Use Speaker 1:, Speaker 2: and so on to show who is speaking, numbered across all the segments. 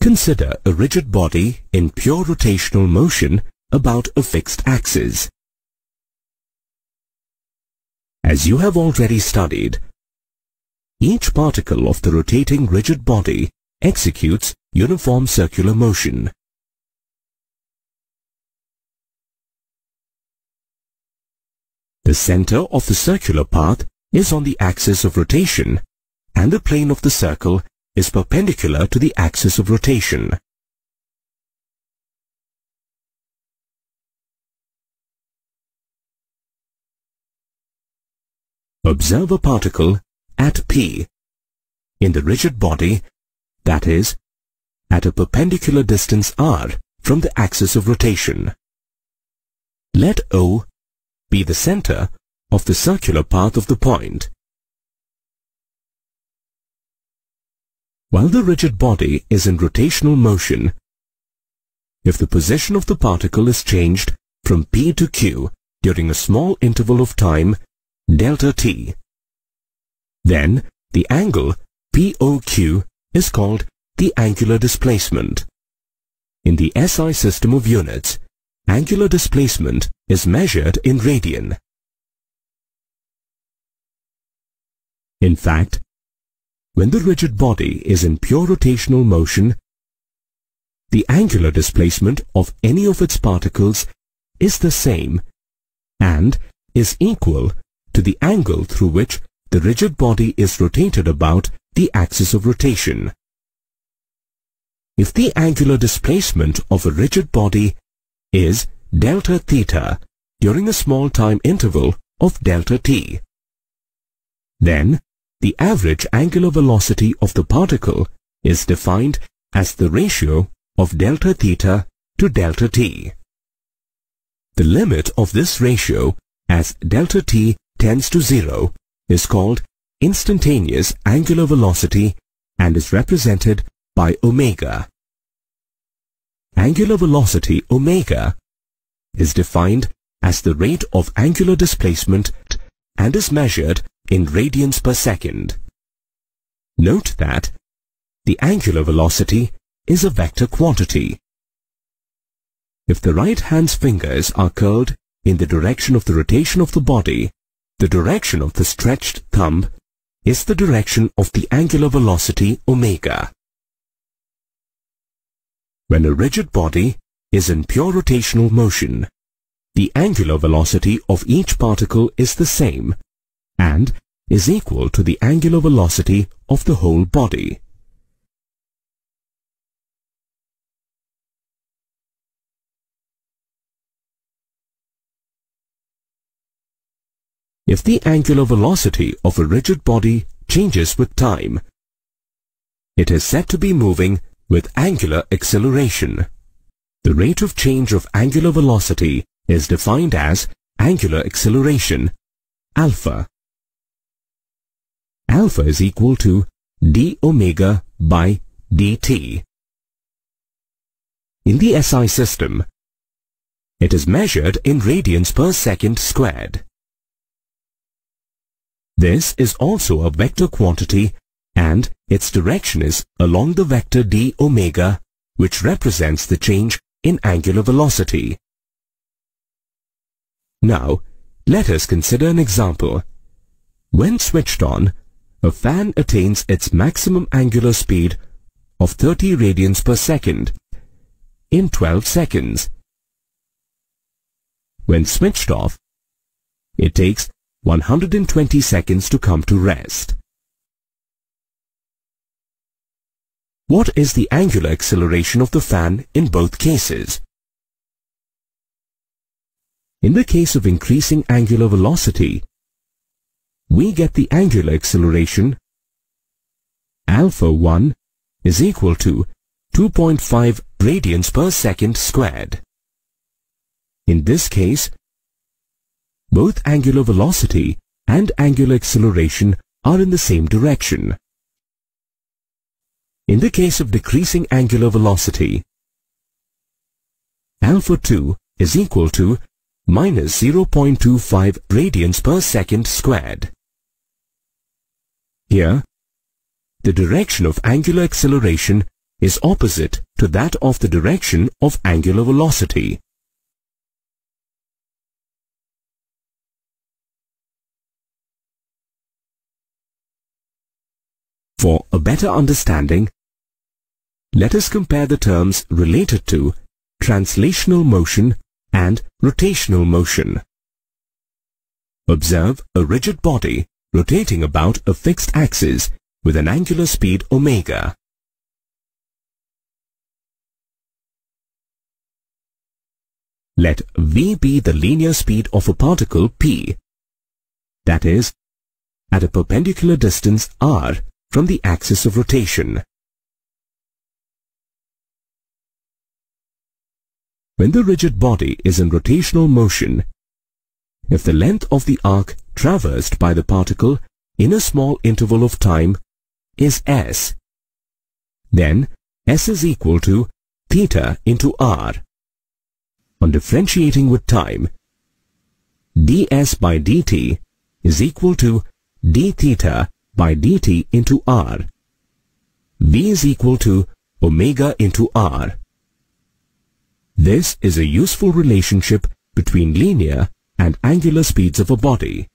Speaker 1: Consider a rigid body in pure rotational motion about a fixed axis. As you have already studied, each particle of the rotating rigid body executes uniform circular motion. The center of the circular path is on the axis of rotation, and the plane of the circle is perpendicular to the axis of rotation. Observe a particle at P in the rigid body, that is, at a perpendicular distance r from the axis of rotation. Let O be the center of the circular path of the point. While the rigid body is in rotational motion, if the position of the particle is changed from P to Q during a small interval of time, delta t, then the angle POQ is called the angular displacement. In the SI system of units, angular displacement is measured in radian. In fact, when the rigid body is in pure rotational motion, the angular displacement of any of its particles is the same and is equal to the angle through which the rigid body is rotated about the axis of rotation. If the angular displacement of a rigid body is delta theta during a small time interval of delta t, then the average angular velocity of the particle is defined as the ratio of delta theta to delta t. The limit of this ratio as delta t tends to 0 is called instantaneous angular velocity and is represented by omega. Angular velocity omega is defined as the rate of angular displacement and is measured in radians per second. Note that the angular velocity is a vector quantity. If the right hand's fingers are curled in the direction of the rotation of the body, the direction of the stretched thumb is the direction of the angular velocity omega. When a rigid body is in pure rotational motion, the angular velocity of each particle is the same and is equal to the angular velocity of the whole body. If the angular velocity of a rigid body changes with time, it is said to be moving with angular acceleration. The rate of change of angular velocity is defined as angular acceleration, alpha. Alpha is equal to d omega by dt. In the SI system, it is measured in radians per second squared. This is also a vector quantity and its direction is along the vector d omega, which represents the change in angular velocity. Now, let us consider an example. When switched on, a fan attains its maximum angular speed of 30 radians per second in 12 seconds. When switched off, it takes 120 seconds to come to rest. What is the angular acceleration of the fan in both cases? In the case of increasing angular velocity, we get the angular acceleration alpha 1 is equal to 2.5 radians per second squared. In this case, both angular velocity and angular acceleration are in the same direction. In the case of decreasing angular velocity, alpha 2 is equal to minus 0.25 radians per second squared. Here, the direction of angular acceleration is opposite to that of the direction of angular velocity. For a better understanding, let us compare the terms related to translational motion and rotational motion. Observe a rigid body rotating about a fixed axis with an angular speed omega. Let v be the linear speed of a particle p, that is, at a perpendicular distance r from the axis of rotation. When the rigid body is in rotational motion, if the length of the arc traversed by the particle in a small interval of time is s, then s is equal to theta into r. On differentiating with time, ds by dt is equal to d theta by dt into r. V is equal to omega into r. This is a useful relationship between linear and angular speeds of a body.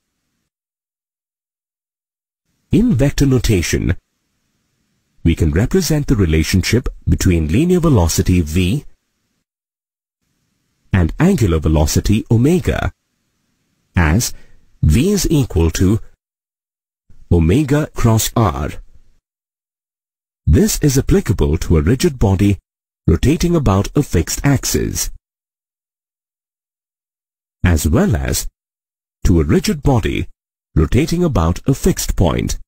Speaker 1: In vector notation, we can represent the relationship between linear velocity v and angular velocity omega as v is equal to omega cross r. This is applicable to a rigid body rotating about a fixed axis, as well as to a rigid body rotating about a fixed point.